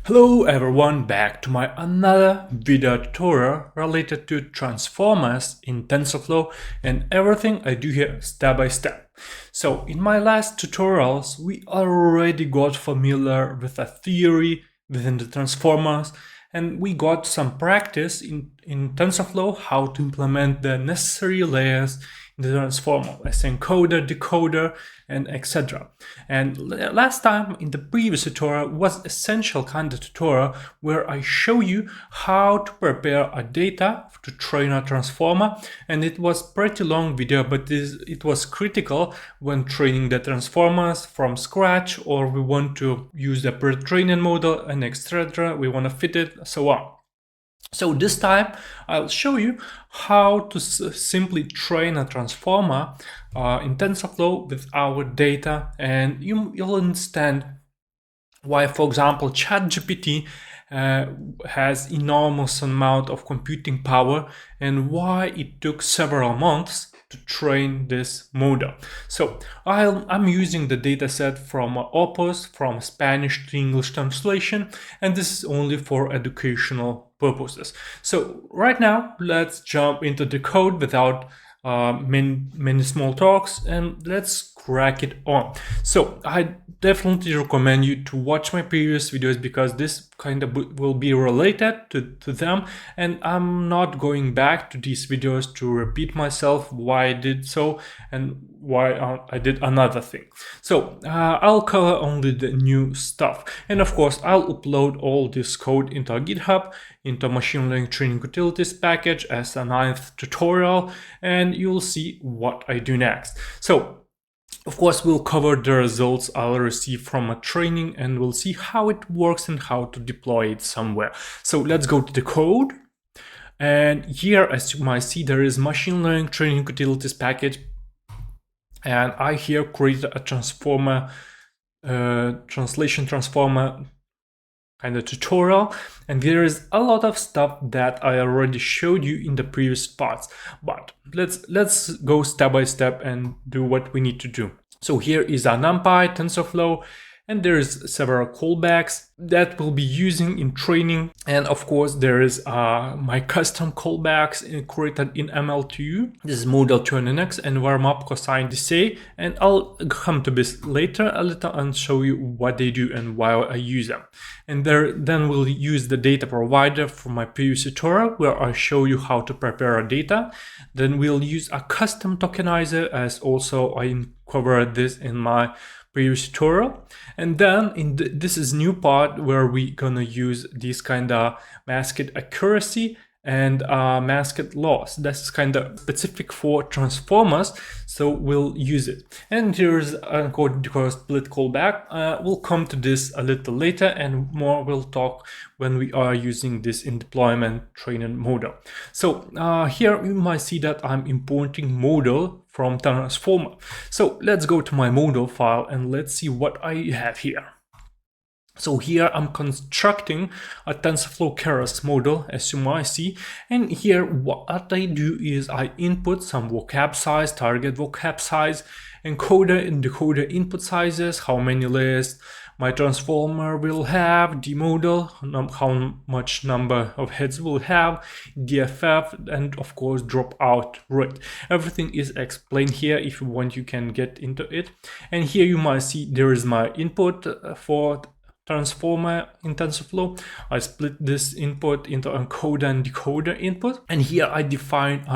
Hello everyone, back to my another video tutorial related to transformers in TensorFlow and everything I do here step by step. So in my last tutorials we already got familiar with a theory within the transformers, and we got some practice in TensorFlow how to implement the necessary layers in the transformer as encoder, decoder, and etc. And last time in the previous tutorial was essential kind of tutorial where I show you how to prepare a data to train a transformer, and it was pretty long video, but it was critical when training the transformers from scratch, or we want to use the pre-training model and etc. we want to fit it, so on. So this time I'll show you how to simply train a transformer in TensorFlow with our data, and you'll understand why, for example, ChatGPT has enormous amount of computing power and why it took several months to train this model. So I'm using the dataset from Opus, from Spanish to English translation, and this is only for educational purposes. So right now, let's jump into the code without many small talks, and let's crack it on. So I definitely recommend you to watch my previous videos because this kind of will be related to them, and I'm not going back to these videos to repeat myself why I did so and why I did another thing. So I'll cover only the new stuff, and of course I'll upload all this code into a GitHub, into machine learning training utilities package as a 9th tutorial, and you'll see what I do next. So of course, we'll cover the results I'll receive from a training, and we'll see how it works and how to deploy it somewhere. So let's go to the code. And here, as you might see, there is machine learning training utilities package. And I here created a transformer, translation transformer kind of tutorial, and there is a lot of stuff that I already showed you in the previous parts, but let's go step by step and do what we need to do. So here is a NumPy, TensorFlow, and there's several callbacks that we'll be using in training. And of course, there is my custom callbacks created in ML2. This is model TuneNX and warm-up cosine desay. And I'll come to this later a little and show you what they do and why I use them. And then we'll use the data provider from my previous tutorial where I show you how to prepare a data. Then we'll use a custom tokenizer, as also I covered this in my previous tutorial. And then this is new part where we gonna use this kind of masked accuracy and masked loss. That's kind of specific for transformers, so we'll use it. And here's Encoder and Decoder split callback. We'll come to this a little later, and more we'll talk when we are using this in deployment training model. So here you might see that I'm importing model from transformer. So let's go to my model file and let's see what I have here. So here I'm constructing a TensorFlow Keras model, as you might see, and here what I do is I input some vocab size, target vocab size, encoder and decoder input sizes, how many layers my transformer will have, the model, how much number of heads will have, DFF, and of course dropout rate. Everything is explained here. If you want, you can get into it. And here you might see there is my input for transformer in TensorFlow. I split this input into encoder and decoder input, and here I define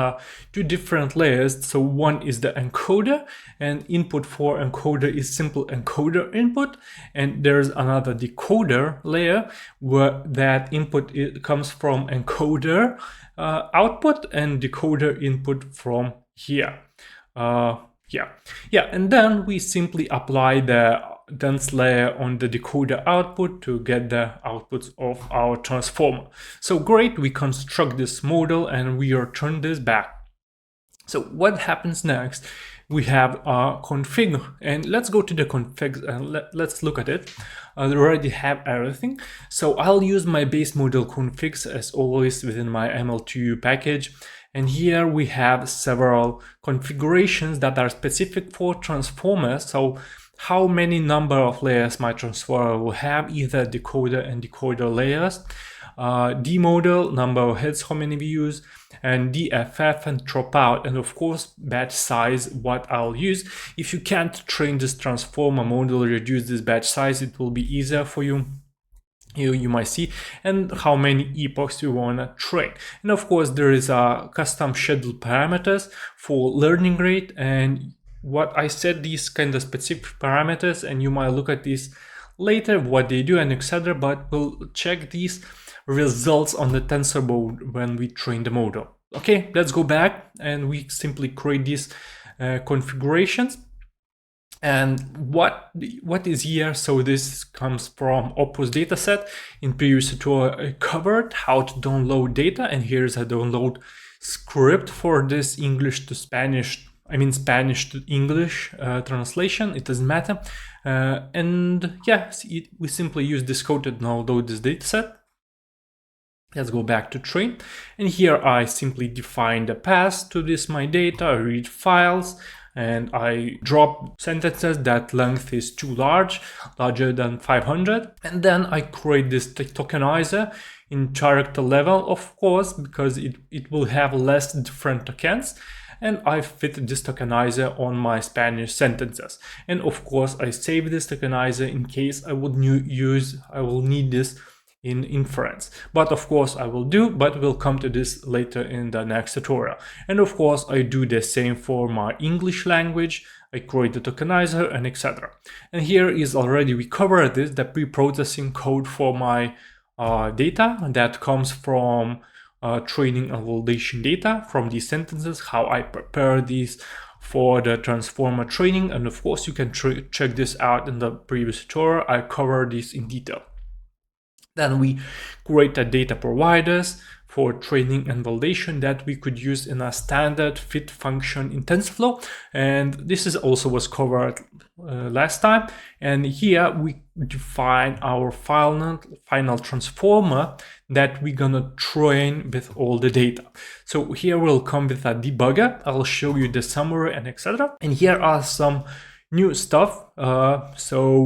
two different layers. So one is the encoder, and input for encoder is simple encoder input, and there's another decoder layer where that input comes from encoder output and decoder input from here. And then we simply apply the dense layer on the decoder output to get the outputs of our transformer. So great, we construct this model and we return this back. So what happens next? We have a config, and let's go to the config and let's look at it. I already have everything. So I'll use my base model configs as always within my ML2 package. And here we have several configurations that are specific for transformers. So how many number of layers my transformer will have, either decoder and decoder layers, D model, number of heads, how many we use, and DFF and dropout, and of course batch size, what I'll use. If you can't train this transformer model, reduce this batch size, it will be easier for you. You might see, and how many epochs you want to train. And of course there is a custom schedule parameters for learning rate, and what I said, these kind of specific parameters, and you might look at these later what they do and etc. But we'll check these results on the tensor board when we train the model. Okay, let's go back and we simply create these configurations. And what is here? So this comes from Opus dataset. In previous tutorial I covered how to download data, and here's a download script for this English to Spanish, I mean Spanish to English translation, it doesn't matter. And yeah, we simply use this code to download this dataset. Let's go back to train, and here I simply define the path to this my data. I read files, and I drop sentences that length is too larger than 500, and then I create this tokenizer in character level, of course, because it will have less different tokens, and I fit this tokenizer on my Spanish sentences. And of course I save this tokenizer in case I will need this in inference, but of course I will do, but we'll come to this later in the next tutorial. And of course I do the same for my English language. I create the tokenizer and etc. And here is already, we covered this, the pre-processing code for my data that comes from training and validation data from these sentences, how I prepare these for the transformer training. And of course you can check this out in the previous tutorial. I cover this in detail. Then we create a data providers for training and validation that we could use in a standard fit function in TensorFlow. And this is also was covered last time. And here we define our final transformer that we're gonna train with all the data. So here we'll come with a debugger. I'll show you the summary and etc. And here are some new stuff. So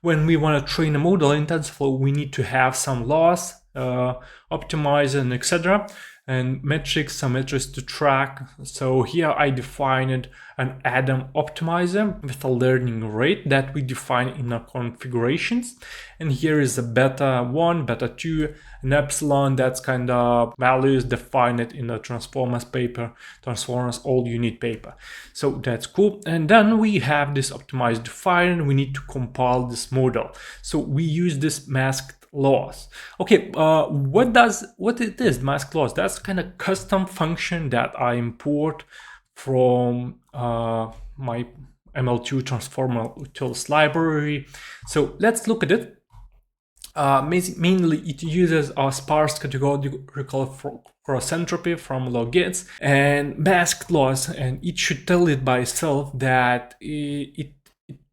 when we want to train a model in TensorFlow, we need to have some loss, optimizer, and etc. and metrics, some metrics to track. So here I defined an Adam optimizer with a learning rate that we define in our configurations. And here is a beta 1, beta 2, an epsilon, that's kind of values defined in the transformers paper, transformers all unit paper. So that's cool. And then we have this optimized defined, we need to compile this model. So we use this masked loss. Okay, what it is, masked loss? That's kind of custom function that I import from my ML2 transformer tools library. So let's look at it. Mainly it uses a sparse categorical cross entropy from logits and masked loss, and it should tell it by itself that it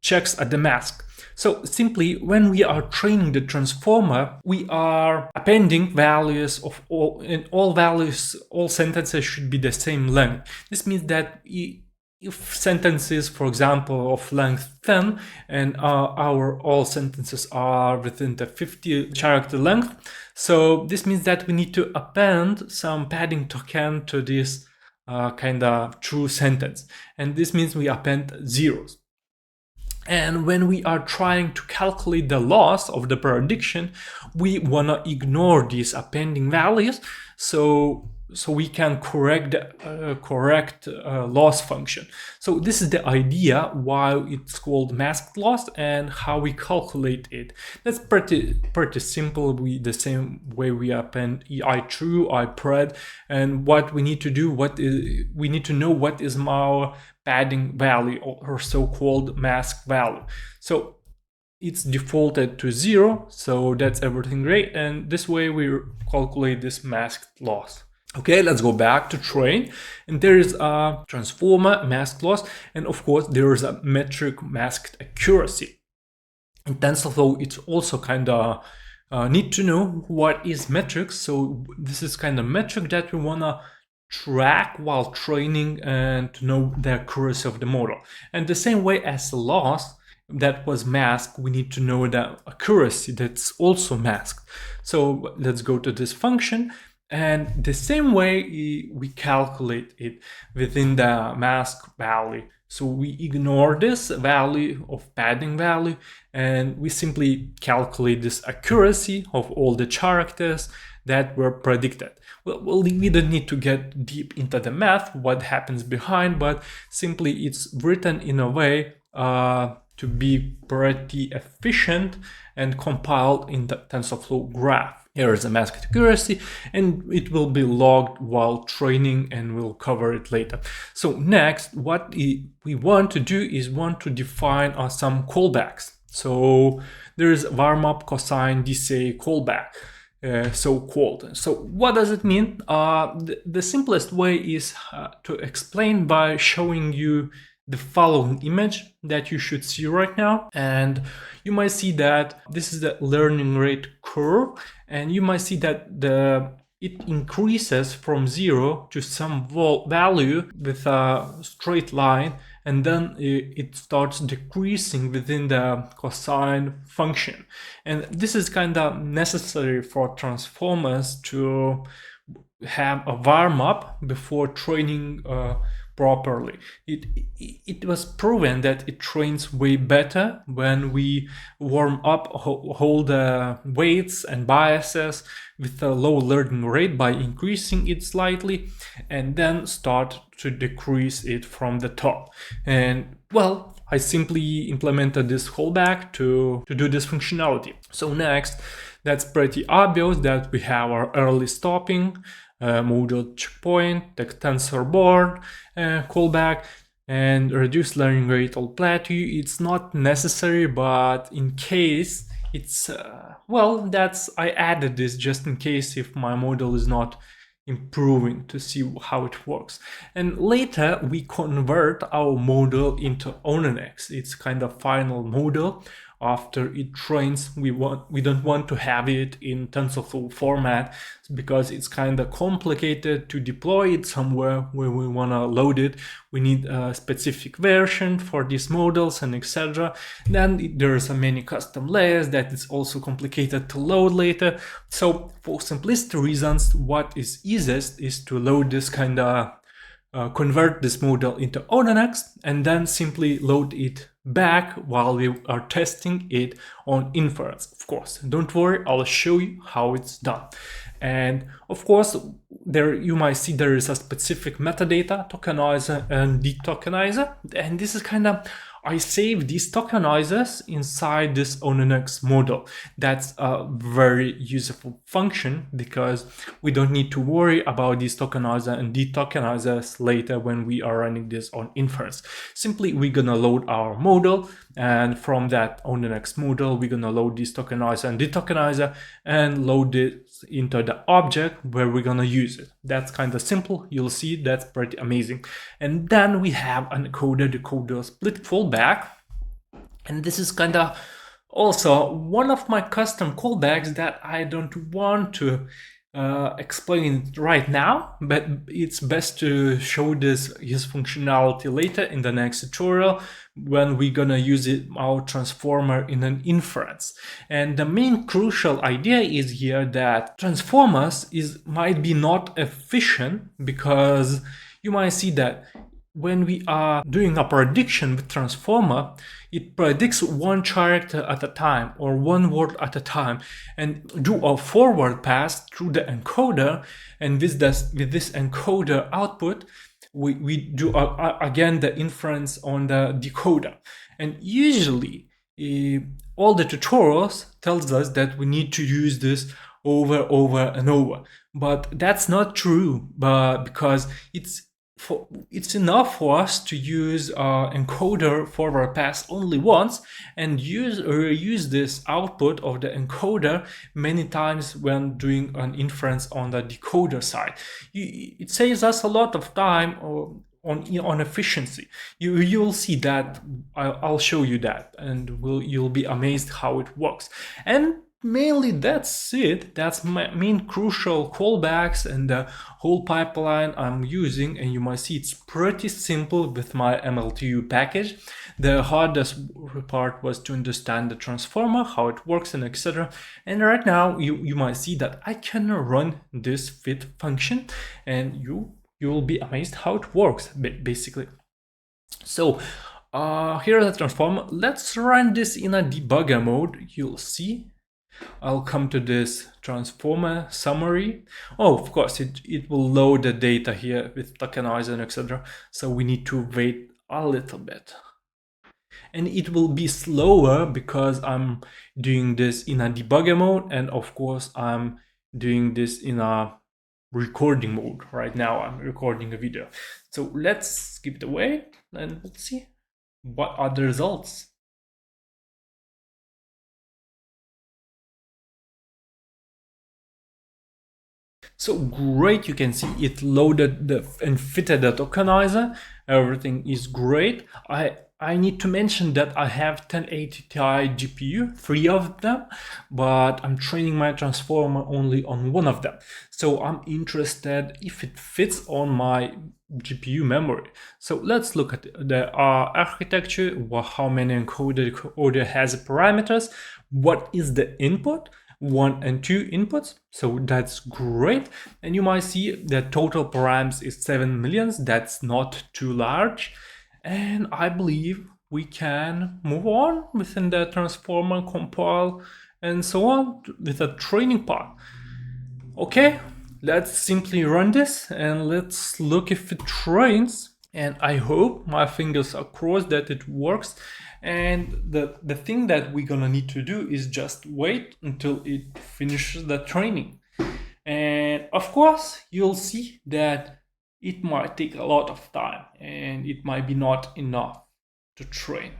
checks at the mask. So simply, when we are training the transformer, we are appending values of all values, all sentences should be the same length. This means that if sentences, for example, of length 10 and our all sentences are within the 50 character length, so this means that we need to append some padding token to this kind of true sentence, and this means we append zeros. And when we are trying to calculate the loss of the prediction, we want to ignore these appending values, so we can correct loss function. So this is the idea why it's called masked loss and how we calculate it. That's pretty simple. The same way we append I true, I pred, and what we need to do, we need to know what is our padding value or so-called mask value. So it's defaulted to 0, so that's everything great, and this way we calculate this masked loss. Okay, let's go back to train, and there is a transformer masked loss, and of course there is a metric masked accuracy. In TensorFlow, it's also kind of need to know what is metrics. So this is kind of metric that we wanna track while training and to know the accuracy of the model. And the same way as the loss that was masked, we need to know the accuracy that's also masked. So let's go to this function, and the same way we calculate it within the mask value. So we ignore this value of padding value and we simply calculate this accuracy of all the characters that were predicted. Well, we don't need to get deep into the math, what happens behind, but simply it's written in a way to be pretty efficient and compiled in the TensorFlow graph. Here is the mask accuracy, and it will be logged while training, and we'll cover it later. So next, what we want to do is want to define some callbacks. So there is warm-up cosine DCA callback. So called. So what does it mean? The simplest way is to explain by showing you the following image that you should see right now, and you might see that this is the learning rate curve, and you might see that it increases from 0 to some value with a straight line, and then it starts decreasing within the cosine function. And this is kind of necessary for transformers to have a warm-up before training properly. It was proven that it trains way better when we warm up hold the weights and biases with a low learning rate by increasing it slightly, and then start to decrease it from the top. And well, I simply implemented this callback to do this functionality. So next, that's pretty obvious that we have our early stopping, modal checkpoint, the tensor board callback, and reduce learning rate or plateau. It's not necessary, but in case it's well, I added this just in case if my model is not improving, to see how it works. And later we convert our model into ONNX. It's kind of final model. After it trains, we don't want to have it in TensorFlow format because it's kind of complicated to deploy it somewhere where we want to load it. We need a specific version for these models and etc. Then there's many custom layers that is also complicated to load later. So for simplicity reasons, what is easiest is to load this kind of convert this model into ONNX and then simply load it back while we are testing it on inference. Of course, don't worry, I'll show you how it's done. And of course, there you might see there is a specific metadata tokenizer and detokenizer, and this is kind of, I save these tokenizers inside this ONNX model. That's a very useful function because we don't need to worry about these tokenizer and detokenizers later when we are running this on inference. Simply, we're gonna load our model, and from that ONNX model, we're gonna load this tokenizer and detokenizer and load it into the object where we're gonna use it. That's kind of simple. You'll see that's pretty amazing. And then we have an encoder decoder split fallback, and this is kind of also one of my custom callbacks that I don't want to explain right now, but it's best to show his functionality later in the next tutorial when we're gonna use our transformer in an inference. And the main crucial idea is here that transformers might be not efficient because you might see that when we are doing a prediction with transformer, it predicts one character at a time or one word at a time and do a forward pass through the encoder, and with this encoder output we do again the inference on the decoder. And usually all the tutorials tells us that we need to use this over and over, but that's not true, because it's enough for us to use encoder forward pass only once and reuse this output of the encoder many times when doing an inference on the decoder side. It saves us a lot of time on efficiency. You'll see that. I'll show you that, and you'll be amazed how it works. And mainly that's it. That's my main crucial callbacks and the whole pipeline I'm using, and you might see it's pretty simple with my MLTU package. The hardest part was to understand the transformer, how it works, and etc. And right now you might see that I can run this fit function, and you will be amazed how it works basically. So here's the transformer. Let's run this in a debugger mode. You'll see I'll come to this transformer summary. Oh, of course, it will load the data here with tokenizer and etc. So we need to wait a little bit. And it will be slower because I'm doing this in a debugger mode, and of course I'm doing this in a recording mode. Right now I'm recording a video. So let's give it away and let's see what are the results. So great, you can see it loaded and fitted the tokenizer. Everything is great. I need to mention that I have 1080 Ti GPU, 3 of them, but I'm training my transformer only on 1 of them. So I'm interested if it fits on my GPU memory. So let's look at the architecture, how many encoder has parameters, what is the input, 1 and 2 inputs, so that's great. And you might see the total params is 7 million. That's not too large, and I believe we can move on within the transformer, compile, and so on with the training part. Okay, let's simply run this and let's look if it trains. And I hope, my fingers are crossed, that it works. And the thing that we're gonna need to do is just wait until it finishes the training. And of course, you'll see that it might take a lot of time and it might be not enough to train.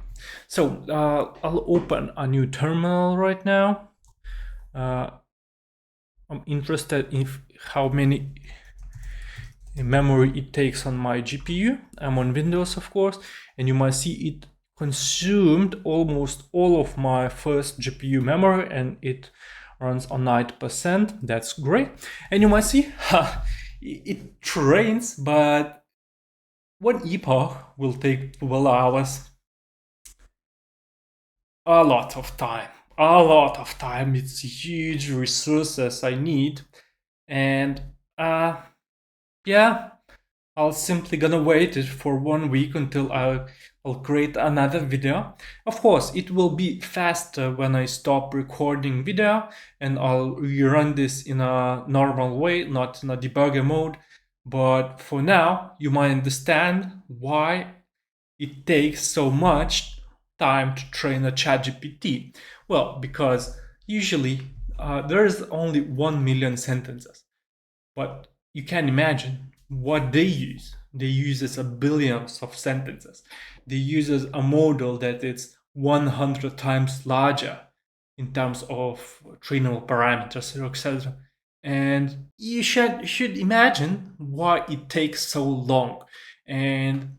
So I'll open a new terminal right now. I'm interested in how many memory it takes on my GPU. I'm on Windows, of course, and you might see it consumed almost all of my first GPU memory, and it runs on 90%. That's great. And you might see it trains, but 1 epoch will take 12 hours. A lot of time. It's huge resources I need, and yeah, I'll simply gonna wait it for 1 week until I'll create another video. Of course, it will be faster when I stop recording video, and I'll rerun this in a normal way, not in a debugger mode. But for now, you might understand why it takes so much time to train a ChatGPT. Well, because usually there's only 1 million sentences, but you can imagine what they use. They use billions of sentences. They use a model that is 100 times larger in terms of trainable parameters, etc. And you should imagine why it takes so long. And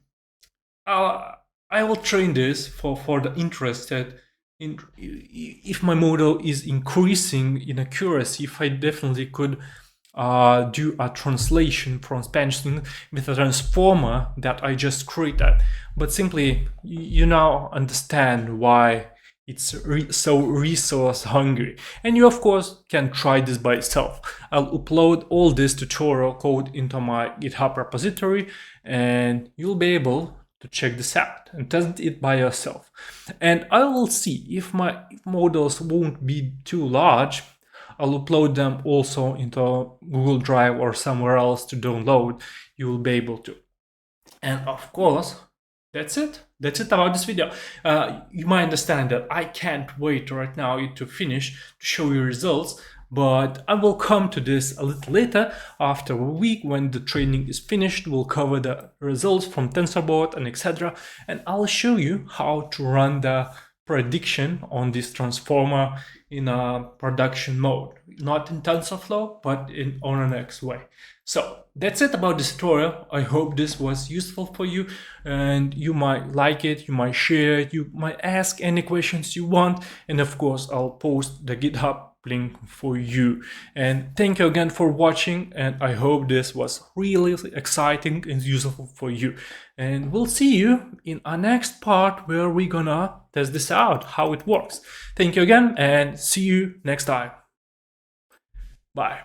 I will train this for the interested. If my model is increasing in accuracy, if I definitely could do a translation from Spanish with a transformer that I just created. But simply, you now understand why it's so resource hungry. And you, of course, can try this by yourself. I'll upload all this tutorial code into my GitHub repository, and you'll be able to check this out and test it by yourself. And I will see if my models won't be too large. I'll upload them also into Google Drive or somewhere else to download. You will be able to. And of course, that's it. That's it about this video. You might understand that I can't wait right now to finish to show you results, but I will come to this a little later. After a week, when the training is finished, we'll cover the results from TensorBoard and etc. And I'll show you how to run the prediction on this transformer in a production mode, not in TensorFlow, but on an X way. So that's it about this tutorial. I hope this was useful for you, and you might like it, you might share it, you might ask any questions you want, and of course I'll post the GitHub link for you. And thank you again for watching, and I hope this was really exciting and useful for you. And we'll see you in our next part where we're gonna test this out, how it works. Thank you again, and see you next time. Bye.